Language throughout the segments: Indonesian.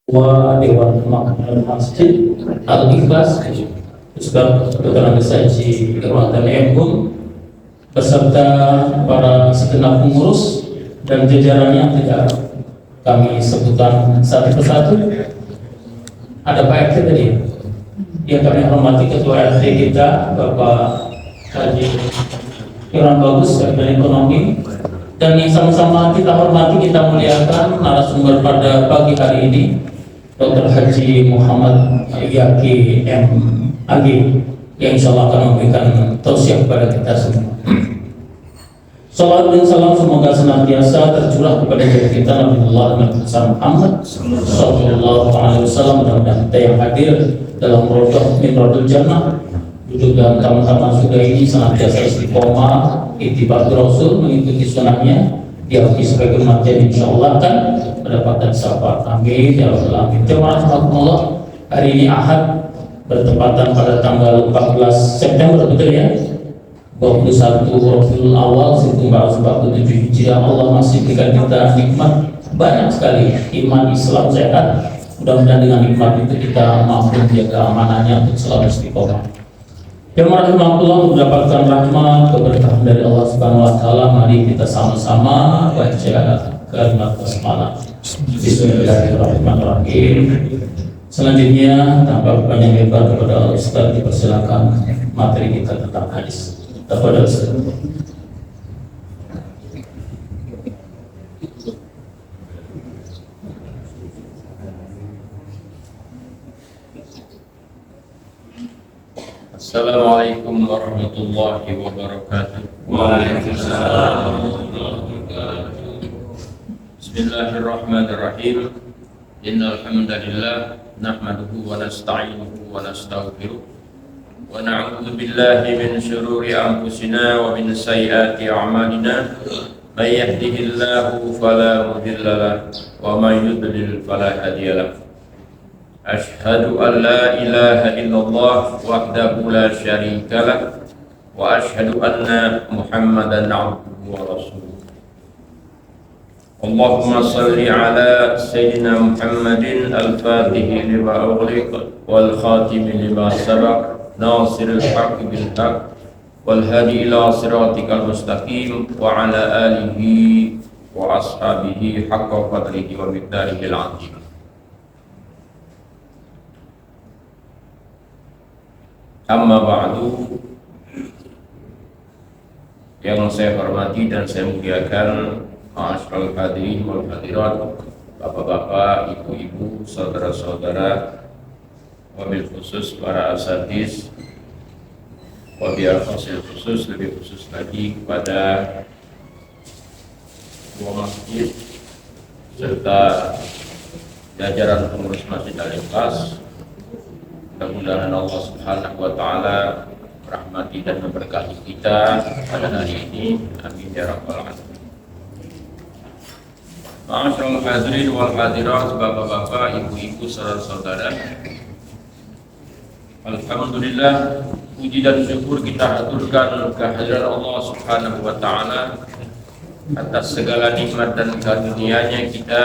Ketua Dewan Kemakmuran Masjid Al-Ikhlas, juga Dr. Andes Haji Irwansyah M.Hum beserta para segenap pengurus dan jajarannya tidak kami sebutkan satu persatu. Ada Pak RT tadi yang kami hormati, Ketua RT kita Bapak Haji Irwan Bagus dari Ekonomi, dan yang sama-sama kita hormati, kita muliakan narasumber pada pagi hari ini, Dr. Haji Muhammad Yaki M.Ag, yang insya Allah akan memberikan tausiah kepada kita semua. Salawat dan salam semoga senantiasa tercurah kepada diri kita Nabiullah Muhammad Sallallahu Alaihi Wasallam, dan kita yang hadir dalam rodoh min rodul jannah, duduk dalam taman-taman surga ini senantiasa istiqomah, ittiba Rasul, mengikuti sunnahnya, diakui sebagai umatnya, insya Allah akan mendapatkan syafaat. Amin ya rabbal alamin. Jemaah rahmatullah, hari ini Ahad bertepatan pada tanggal 14 September, betul ya? 21 Rabiul Awal 1447 Hijriah. Allah masih berikan kita nikmat banyak sekali, iman, Islam, sehat. Mudah-mudahan dengan nikmat itu kita mampu menjaga amanahnya untuk selalu istiqomah. Jemaah rahmatullah, mendapatkan rahmat keberkahan dari Allah Subhanahu wa taala. Mari kita sama-sama baca kalimat basmalah. Bismillahirrahmanirrahim. Selanjutnya tanpa panjang lebar kepada Ustaz dipersilakan materi kita tentang hadis. Kepada Ustaz. Assalamualaikum warahmatullahi wabarakatuh. Waalaikumsalam. Bismillahirrahmanirrahim. Innal hamdalillah nahmaduhu wa nasta'inuhu wa nastaghfiruh wa na'udzu billahi min shururi anfusina wa min sayyiati a'malina. May yahdihillahu fala mudilla lahu wa may yudlil fala hadiya lahu. Ashhadu an la ilaha illallah wahdahu la syarika lah wa ashhadu anna Muhammadan abduhu wa rasuluh. Allahumma salli ala sayyidina Muhammadin al-fatihi lima ughliq wal khatimi lima sabaq nasiril haqqi bil haqq wal hadi ila siratikal mustaqim wa ala alihi wa ashabihi haqqa qadrihi wa miqdarihi al-'azim. Amma ba'du, yang saya hormati dan saya muliakan ma'asyiral hadirin wal hadirat, bapak-bapak, ibu-ibu, saudara-saudara, wabil khusus para asatiz, wabil khusus lebih khusus lagi kepada dua masjid serta jajaran pengurus Masjid Al-Ikhlas. Mudah-mudahan Allah Subhanahu wa taala merahmati dan memberkati kita pada hari ini. Amin ya rabbal alamin. Ma'asyiral hadirin wal hadirat, bapak-bapak, ibu-ibu, saudara-saudara. Alhamdulillah, puji dan syukur kita haturkan kehadiran Allah Subhanahu wa taala atas segala nikmat dan karunia-Nya. Kita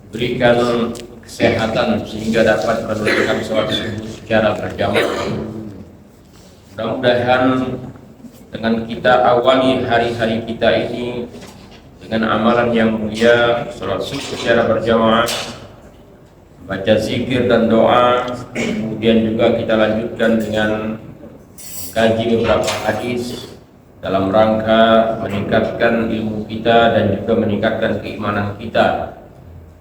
berikan kesehatan sehingga dapat menunaikan sholat subuh secara berjamaah. Mudah-mudahan dengan kita awali hari-hari kita ini dengan amalan yang mulia, sholat subuh secara berjamaah, baca zikir dan doa, kemudian juga kita lanjutkan dengan kaji beberapa hadis dalam rangka meningkatkan ilmu kita dan juga meningkatkan keimanan kita.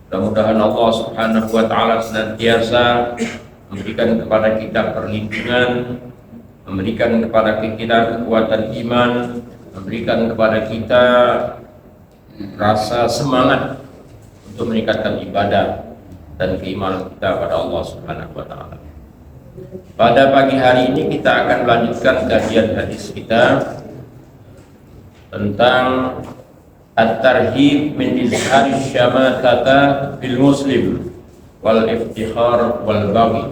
Mudah-mudahan Allah Subhanahu wa taala senantiasa memberikan kepada kita perlindungan, memberikan kepada kita kekuatan iman, memberikan kepada kita rasa semangat untuk meningkatkan ibadah dan keimanan kita pada Allah Subhanahu wa taala. Pada pagi hari ini kita akan melanjutkan kajian hadis kita tentang at-tarhib min izhari syamatata bil muslim wal iftikhar wal baghi.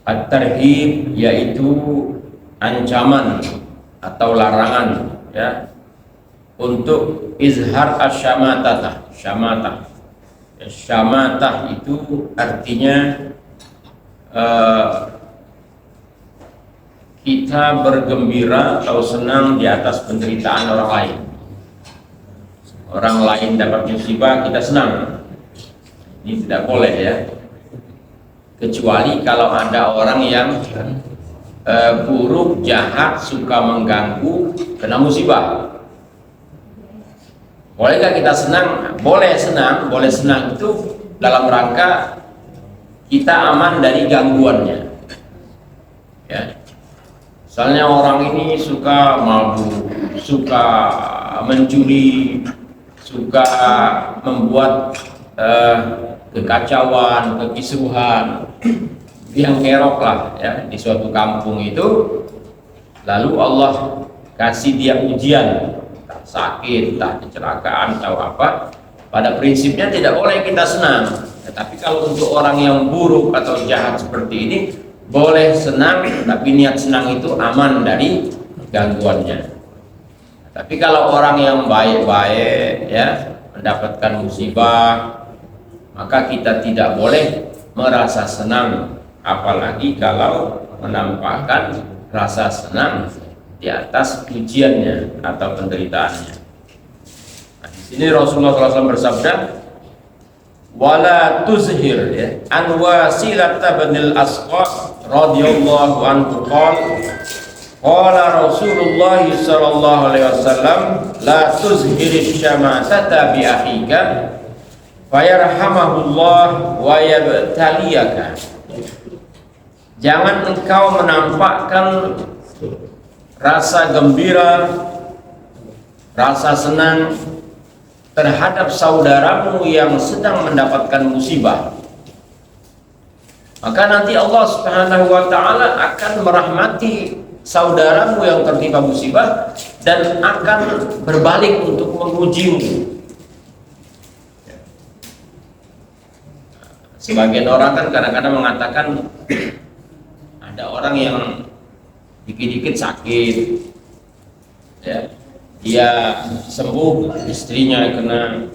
At-tarhib yaitu ancaman atau larangan, ya, untuk izhar asyamatah. Syamatah. Syamatah itu artinya kita bergembira atau senang di atas penderitaan orang lain. Orang lain dapat musibah, kita senang. Ini tidak boleh ya. Kecuali kalau ada orang yang buruk, jahat, suka mengganggu, kena musibah. Bolehkah kita senang? Boleh senang. Boleh senang itu dalam rangka kita aman dari gangguannya. Ya. Misalnya orang ini suka mabuk, suka mencuri, suka membuat kekacauan, kekisruhan, yang kerok lah ya di suatu kampung itu, lalu Allah kasih dia ujian, entah sakit, entah kecelakaan atau apa. Pada prinsipnya tidak boleh kita senang. Tetapi kalau untuk orang yang buruk atau jahat seperti ini, boleh senang, tapi niat senang itu aman dari gangguannya. Tapi kalau orang yang baik-baik ya mendapatkan musibah, maka kita tidak boleh merasa senang, apalagi kalau menampakkan rasa senang di atas ujiannya atau penderitaannya. Nah, di sini Rasulullah SAW bersabda, wala tuzhir ya, an Wasilah bin al-Asqa radhiyallahu anhu qala Rasulullah sallallahu alaihi wasallam la tuzhirish syamatata bi akhika fayarhamahullah wa yabtaliyaka. Jangan engkau menampakkan rasa gembira, rasa senang terhadap saudaramu yang sedang mendapatkan musibah. Maka nanti Allah Subhanahu wa taala akan merahmati saudaramu yang tertimpa musibah dan akan berbalik untuk mengujimu. Sebagian orang kan kadang-kadang mengatakan ada orang yang dikit-dikit sakit ya, dia sembuh, istrinya kena,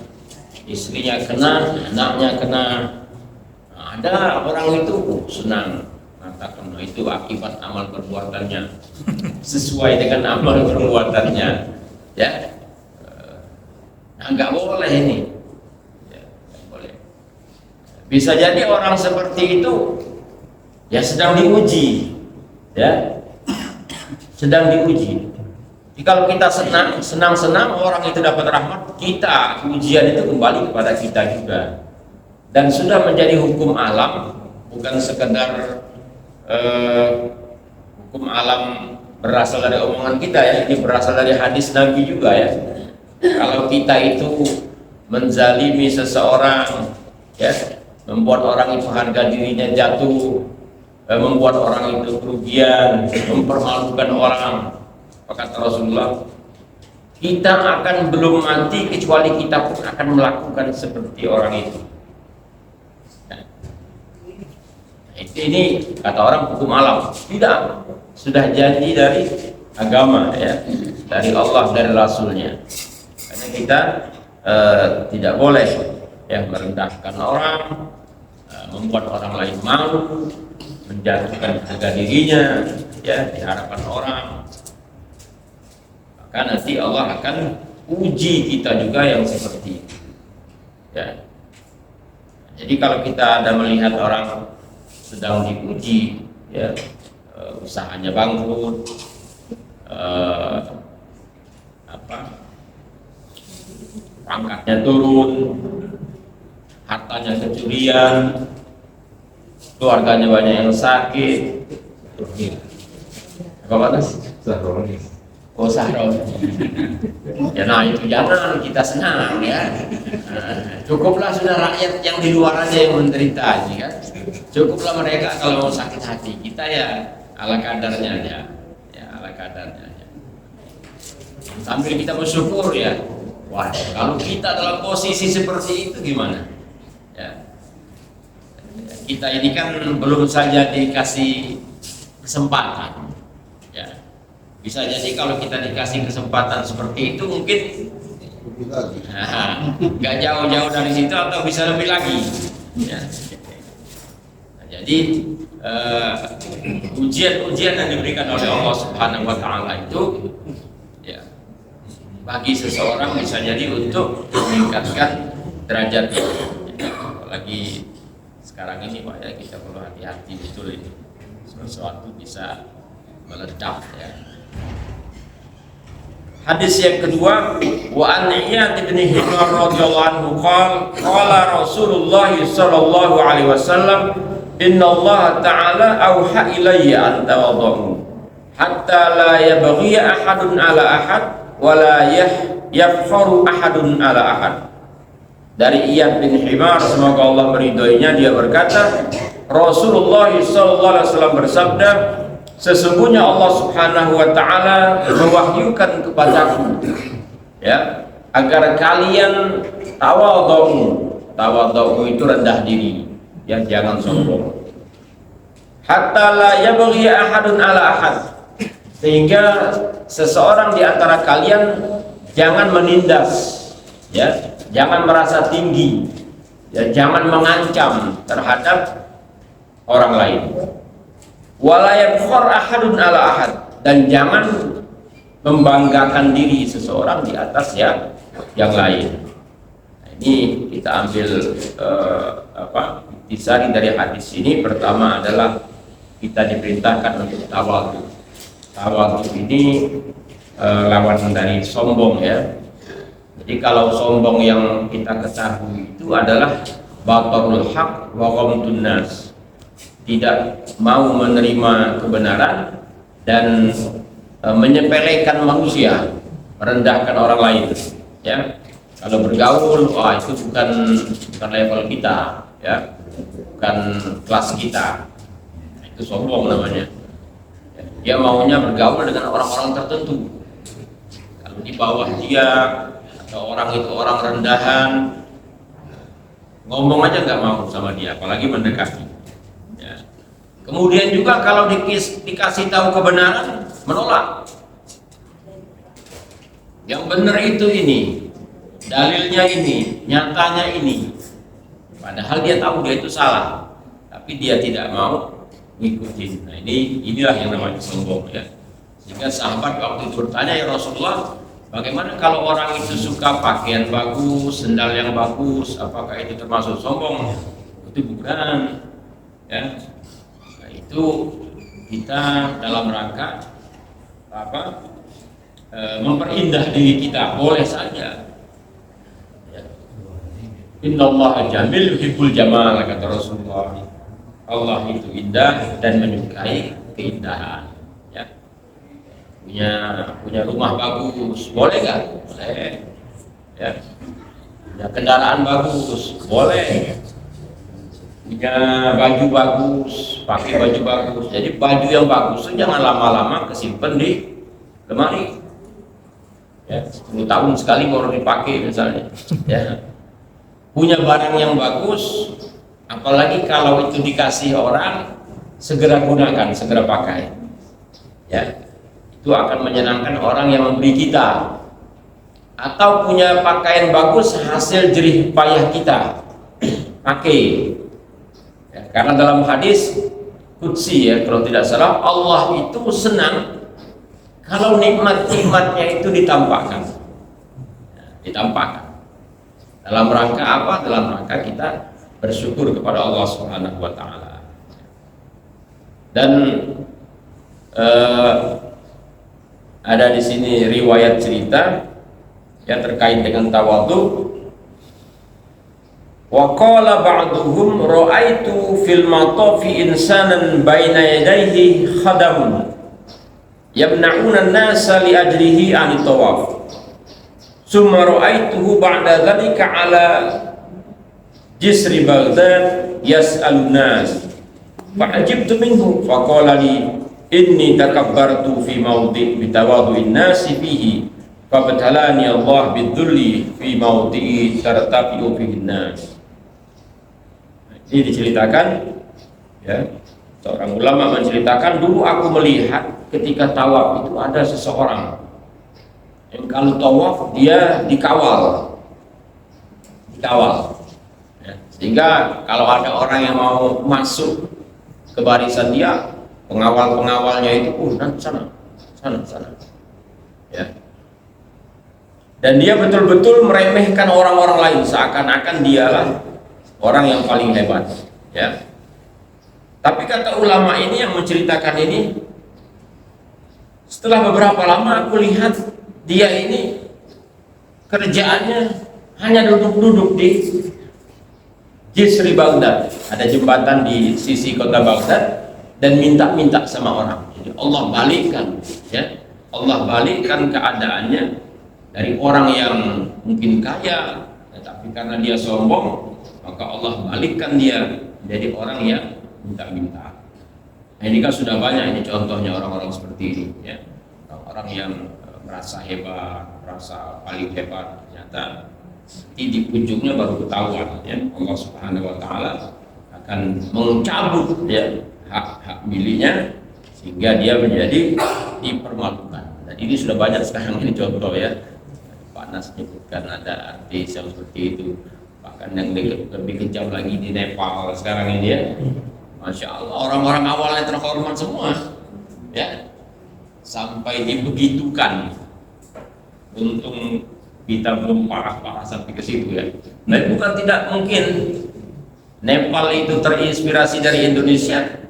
anaknya kena. Nah, ada orang itu senang mengatakan itu akibat amal perbuatannya, sesuai dengan amal perbuatannya ya. Nah, nggak boleh ini ya, nggak boleh. Bisa jadi orang seperti itu ya sedang diuji ya, sedang diuji. Jadi kalau kita senang-senang orang itu dapat rahmat, kita ujian itu kembali kepada kita juga. Dan sudah menjadi hukum alam, bukan sekedar hukum alam berasal dari omongan kita ya, ini berasal dari hadis Nabi juga ya. Kalau kita itu menzalimi seseorang ya, membuat orang itu harga dirinya jatuh, membuat orang itu kerugian, mempermalukan orang, kata Rasulullah, kita akan belum mati kecuali kita pun akan melakukan seperti orang itu. Nah, ini kata orang hukum alam, tidak, sudah janji dari agama ya, dari Allah, dari Rasulnya. Karena kita tidak boleh ya merendahkan orang, membuat orang lain malu, menjatuhkan harga dirinya ya di hadapan orang. Maka nanti Allah akan uji kita juga yang seperti itu ya. Jadi kalau kita ada melihat orang sedang diuji ya, usahanya bangkrut, pangkatnya turun, hartanya kecurian, keluarganya banyak yang sakit, apa Mas? Oh sahron. Ya nah itu jangan kita senang ya. Cukuplah sudah rakyat yang di luar aja yang menderita aja kan. Cukuplah mereka kalau mau sakit hati, kita ya ala kadarnya aja. Ya ala kadarnya aja. Sambil kita bersyukur ya. Wah, kalau kita dalam posisi seperti itu gimana? Ya. Kita ini kan belum saja dikasih kesempatan. Ya. Bisa jadi kalau kita dikasih kesempatan seperti itu mungkin nggak jauh-jauh dari situ atau bisa lebih lagi. Ya. Nah, jadi ujian-ujian yang diberikan oleh Allah Subhanahu Wa Taala itu, ya, bagi seseorang bisa jadi untuk meningkatkan derajat. Apalagi sekarang ini Pak, ya, kita perlu hati-hati betul ini. Sesuatu bisa meledak, ya. Hadis yang kedua, wa an Iyad bin Himar radhiyallahu anhu qala Rasulullah sallallahu alaihi wasallam, inna Allah ta'ala auha ilayya an tawadhu hatta la yabghi ahadun ala ahad wa la yafkharu ahadun ala ahad. Dari Iyad bin Himar, semoga Allah meridhoinya, dia berkata, Rasulullah sallallahu alaihi wasallam bersabda, sesungguhnya Allah Subhanahu wa taala mewahyukan kepadaku, ya, agar kalian tawadhu itu rendah diri, ya, jangan sombong. Hatta la yabghi ahadun ala ahad, sehingga seseorang di antara kalian jangan menindas, ya, jangan merasa tinggi, ya, jangan mengancam terhadap orang lain. Wala yabkhar ahadun ala ahad, dan jangan membanggakan diri seseorang di atas yang lain. Nah, ini kita ambil intisari dari hadis ini. Pertama adalah kita diperintahkan untuk tawadhu. Tawadhu ini lawan dari sombong, ya. Jadi kalau sombong yang kita ketahui itu adalah batarul haq wa ghamtun nas, tidak mau menerima kebenaran dan menyepelekan manusia, merendahkan orang lain, ya. Kalau bergaul, itu bukan level kita, ya, bukan kelas kita, itu sombong namanya. Dia maunya bergaul dengan orang-orang tertentu. Kalau di bawah dia atau orang itu orang rendahan, ngomong aja nggak mau sama dia, apalagi mendekati. Kemudian juga kalau dikasih tahu kebenaran, menolak. Yang benar itu ini, dalilnya ini, nyatanya ini. Padahal dia tahu dia itu salah, tapi dia tidak mau ngikutin. Nah, inilah yang namanya sombong, ya. Sehingga sahabat waktu itu bertanya, ya Rasulullah, bagaimana kalau orang itu suka pakaian bagus, sendal yang bagus, apakah itu termasuk sombong? Itu bukan, ya. Itu kita dalam rangka memperindah diri kita, boleh saja, ya. Innallaha jamil yuhibbul jamal, kata Rasulullah. Allah itu indah dan menyukai keindahan, ya. Punya rumah bagus, boleh nggak? Boleh, ya. Punya kendaraan bagus, boleh. Punya baju bagus, pakai baju bagus. Jadi baju yang bagus itu jangan lama-lama kesimpan di lemari, ya, 10 tahun sekali baru dipakai misalnya, ya. Punya barang yang bagus, apalagi kalau itu dikasih orang, segera gunakan, segera pakai, ya. Itu akan menyenangkan orang yang membeli kita. Atau punya pakaian bagus, hasil jerih payah kita, pakai. Ya, karena dalam hadis qudsi, ya, kalau tidak salah, Allah itu senang kalau nikmat-nikmatnya itu ditampakkan, ya, ditampakkan. Dalam rangka apa? Dalam rangka kita bersyukur kepada Allah Subhanahu wa taala. Dan ada di sini riwayat cerita yang terkait dengan tawadhu. Wa qala ba'duhum ra'aitu fil matafi insanan baina yadayhi khadamun yamna'una an-nasa li ajlihi 'ani tawaf. Summa ra'aituhu ba'da dhalika 'ala jisri Baghdad yas'alun nas. Fa'ajibtu minhu faqala li inni takabbartu fi mawdi' bi tawadhu'in nasi fihi fabtalani Allah bidhulli fi mawdi'i tartafi'u fihi an-nas. Ini diceritakan, ya, seorang ulama menceritakan, dulu aku melihat ketika tawaf itu ada seseorang yang kalau tawaf dia dikawal, ya. Sehingga kalau ada orang yang mau masuk ke barisan dia, pengawal-pengawalnya itu, nanti sana, ya. Dan dia betul-betul meremehkan orang-orang lain, seakan-akan dialah orang yang paling hebat, ya. Tapi kata ulama ini yang menceritakan ini, setelah beberapa lama aku lihat dia ini kerjaannya hanya duduk-duduk di Jisri Baghdad, ada jembatan di sisi kota Baghdad, dan minta-minta sama orang. Jadi Allah balikkan, ya, Allah balikkan keadaannya dari orang yang mungkin kaya, tapi karena dia sombong, maka Allah balikkan dia menjadi orang yang minta-minta. Nah, ini kan sudah banyak ini contohnya orang-orang seperti ini, ya, orang yang merasa hebat, merasa paling hebat, ternyata di ujungnya baru ketahuan, ya, Allah Subhanahu Wa Taala akan mencabut, ya, hak miliknya sehingga dia menjadi dipermalukan. Dan ini sudah banyak sekarang ini contoh, ya. Pak Nas menyebutkan ada artis yang seperti itu, bahkan yang lebih kejam lagi di Nepal sekarang ini, ya. Masya Allah, orang-orang awalnya terhormat semua, ya, sampai dibegitukan. Untung kita belum parah-parah sampai ke situ, ya. Nah, bukan tidak mungkin Nepal itu terinspirasi dari Indonesia.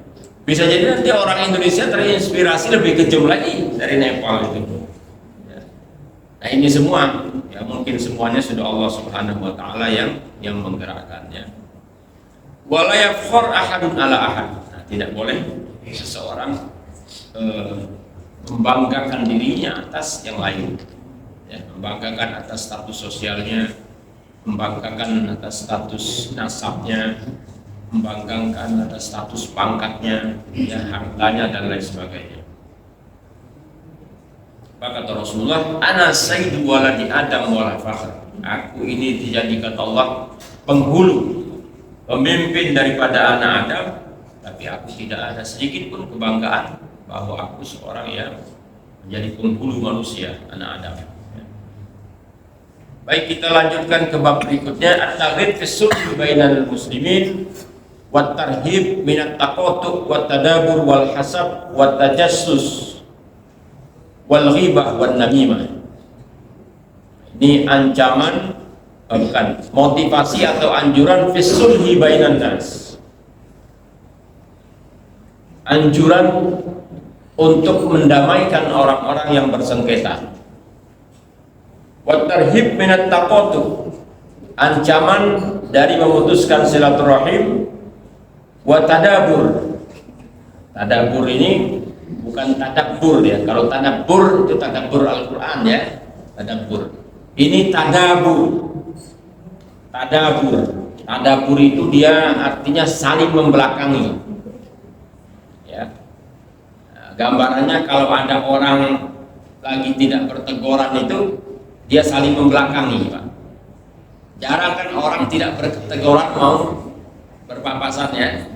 Bisa jadi nanti orang Indonesia terinspirasi lebih kejam lagi dari Nepal itu. Ya. Nah, ini semua, ya, mungkin semuanya sudah Allah Subhanahu Wa Taala yang menggerakkannya. Wala yafkhar ahadun ala ahad. Nah, tidak boleh seseorang membanggakan dirinya atas yang lain, ya, membanggakan atas status sosialnya, membanggakan atas status nasabnya, membanggakan atas status pangkatnya, ya, hartanya dan lain sebagainya. Maka kata Rasulullah, ana sayyidu waladi Adam wala fakhr. Aku ini dijadikan Allah penghulu, pemimpin daripada anak Adam, tapi aku tidak ada sedikit pun kebanggaan bahwa aku seorang yang menjadi penghulu manusia, anak Adam. Baik, kita lanjutkan ke bab berikutnya, at-targhib fi sulh bainal muslimin wa tarhib min at-taqatu wa tadabur wal hasab wa tajassus wal ghibah wan namimah. Ini ancaman, bukan, motivasi atau anjuran fi sulh bainan nas. Anjuran untuk mendamaikan orang-orang yang bersengketa. Wa tarhib min at-taqatu, ancaman dari memutuskan silaturahim. Wa tadabur. Tadabur ini bukan tadabbur, ya. Kalau tadabbur itu tadabbur Al-Qur'an, ya. Tadabbur. Ini tadabur. Tadabur itu dia artinya saling membelakangi. Ya. Nah, gambarannya kalau ada orang lagi tidak berteguran itu dia saling membelakangi, Pak. Jarang kan orang tidak berteguran mau berpapasan, ya.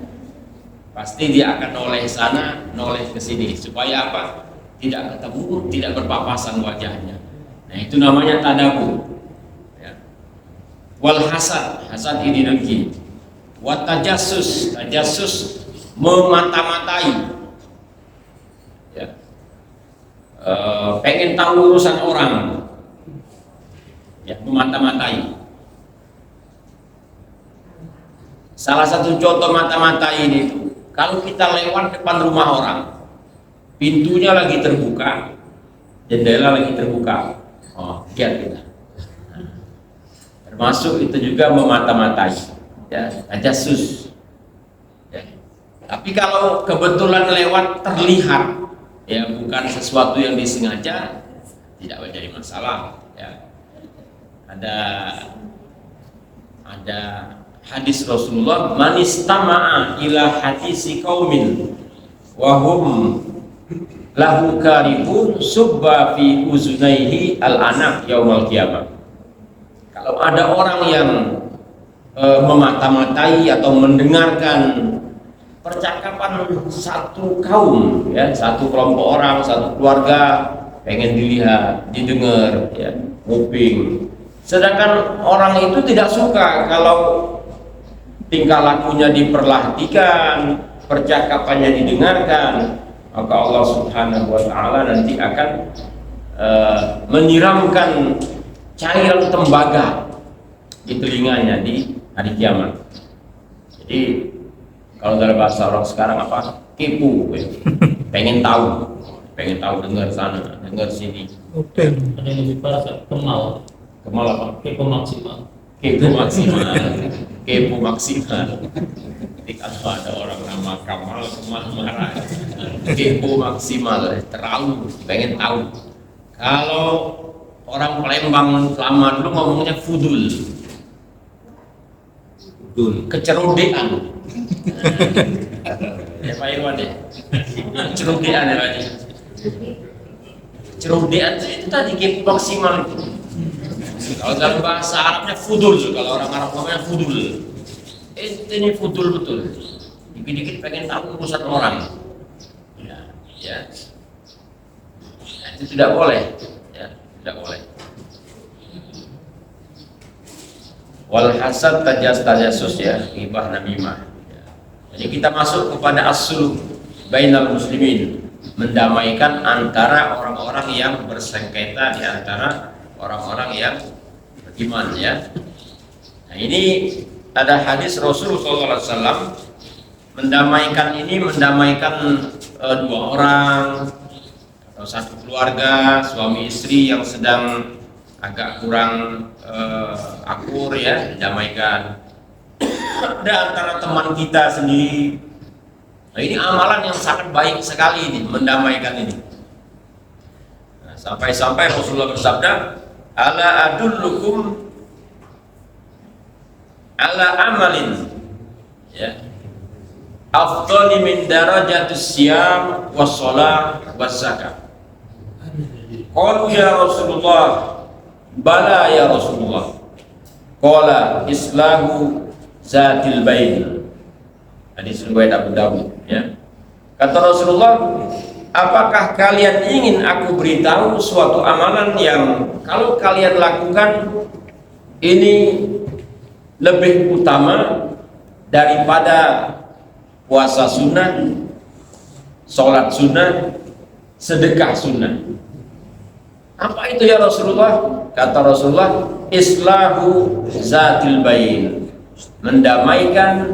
Pasti dia akan noleh sana, noleh ke sini, supaya apa? Tidak ketemu, tidak berpapasan wajahnya. Nah, itu namanya tadabur. Ya. Wal hasad ini dengki. Wa tajassus memata-matai. Ya. Pengen tahu urusan orang. Ya, memata-matai. Salah satu contoh mata-matai ini itu, kalau kita lewat depan rumah orang, pintunya lagi terbuka, jendela lagi terbuka, lihat kita. Nah, termasuk itu juga memata-matai, ya, tajassus. Ya. Tapi kalau kebetulan lewat terlihat, ya, bukan sesuatu yang disengaja, tidak menjadi masalah. Ya. Ada hadis Rasulullah, man istama'a ila hadisi qaumin wa hum lahu karibun subba fi uzunaihi al-anaq yaumal qiyamah. Kalau ada orang yang memata-matai atau mendengarkan percakapan satu kaum, ya, satu kelompok orang, satu keluarga pengen dilihat, didengar, ya, nguping. Sedangkan orang itu tidak suka kalau tingkah lakunya diperhatikan, percakapannya didengarkan, maka Allah Subhanahu wa Ta'ala nanti akan menyiramkan cairan tembaga di telinganya di hari kiamat. Jadi kalau dalam bahasa orang sekarang apa? Kepo, pengen tahu, dengar sana, dengar sini. Ada yang lebih parah, kemal. Kemal apa? Kepo maksimal. Kepo maksimal. Kepo maksimal. Jadi kalau ada orang nama Kamal, marah. Kepo maksimal, terlalu pengen tahu. Kalau orang Palembang lama dulu ngomongnya fudul, kecerodean. Ya Pak Irwan ya, kecerodean ya Pak. Kecerodean itu tadi kepo maksimal. Kalau dalam bahasa Arabnya fudul, kalau orang Arab ngomongnya fudul. Ini fudul betul. Dikit-dikit pengen tahu urusan orang. Ya. Itu tidak boleh, ya, tidak boleh. Wal hasad tajasus ya, ghibah namimah. Ya. Jadi kita masuk kepada as-sulh bainal muslimin, mendamaikan antara orang-orang yang bersengketa di antara orang-orang yang beriman, ya. Nah, ini ada hadis Rasulullah SAW mendamaikan dua orang atau satu keluarga, suami istri yang sedang agak kurang akur, ya, didamaikan. Ada antara teman kita sendiri. Nah, ini amalan yang sangat baik sekali ini, mendamaikan ini. Nah, sampai-sampai Rasulullah bersabda, ala adullukum ala amalin, ya, afdali min darajatus siyam was shalah was zakat. Qalu ya Rasulullah, bala ya Rasulullah. Qala islahu zatil bain. Hadis riwayat Abu Dawud, ya. Kata Rasulullah, apakah kalian ingin aku beritahu suatu amalan yang kalau kalian lakukan ini lebih utama daripada puasa sunnah, sholat sunnah, sedekah sunnah? Apa itu ya Rasulullah? Kata Rasulullah, islahu zatil bain, mendamaikan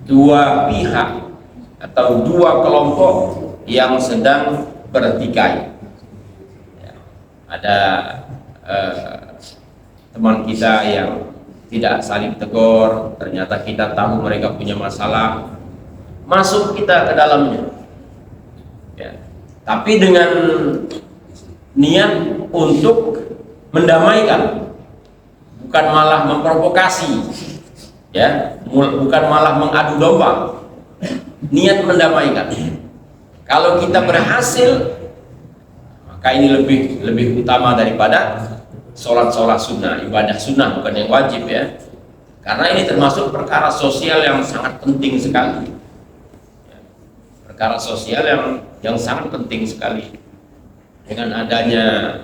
dua pihak atau dua kelompok yang sedang bertikai. Ya, ada teman kita yang tidak saling tegur, ternyata kita tahu mereka punya masalah, masuk kita ke dalamnya, ya, tapi dengan niat untuk mendamaikan, bukan malah memprovokasi, ya, bukan malah mengadu domba, niat mendamaikan. Kalau kita berhasil, maka ini lebih utama daripada sholat sunnah, ibadah sunnah, bukan yang wajib, ya, karena ini termasuk perkara sosial yang sangat penting sekali, perkara sosial yang sangat penting sekali. Dengan adanya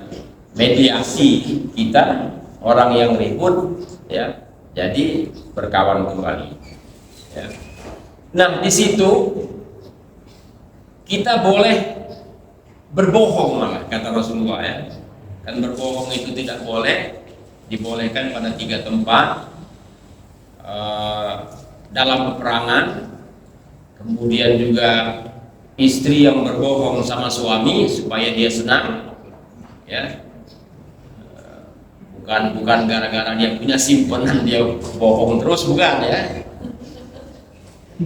mediasi kita, orang yang ribut, ya, jadi berkawan kembali, ya. Nah, di situ kita boleh berbohong, malah kata Rasulullah, ya. Kan berbohong itu tidak boleh, dibolehkan pada 3 tempat, dalam peperangan, kemudian juga istri yang berbohong sama suami supaya dia senang, ya, bukan gara-gara dia punya simpenan dia bohong terus, bukan, ya.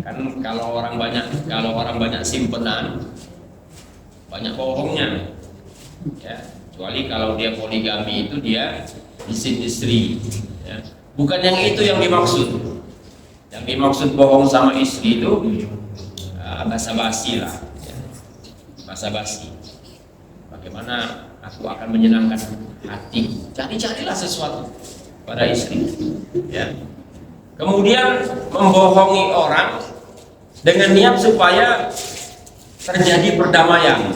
Kan kalau orang banyak simpenan, banyak bohongnya, ya. Kecuali kalau dia poligami, itu dia izin istri, ya. Bukan yang itu yang dimaksud. Yang dimaksud bohong sama istri itu basa-basi lah, ya. Basa-basi. Bagaimana aku akan menyenangkan hati? Cari-carilah sesuatu pada istri, ya. Kemudian membohongi orang dengan niat supaya terjadi perdamaian.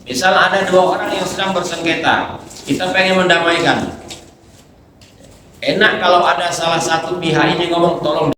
Misal ada dua orang yang sedang bersengketa, kita pengen mendamaikan. Enak kalau ada salah satu pihak ini ngomong tolong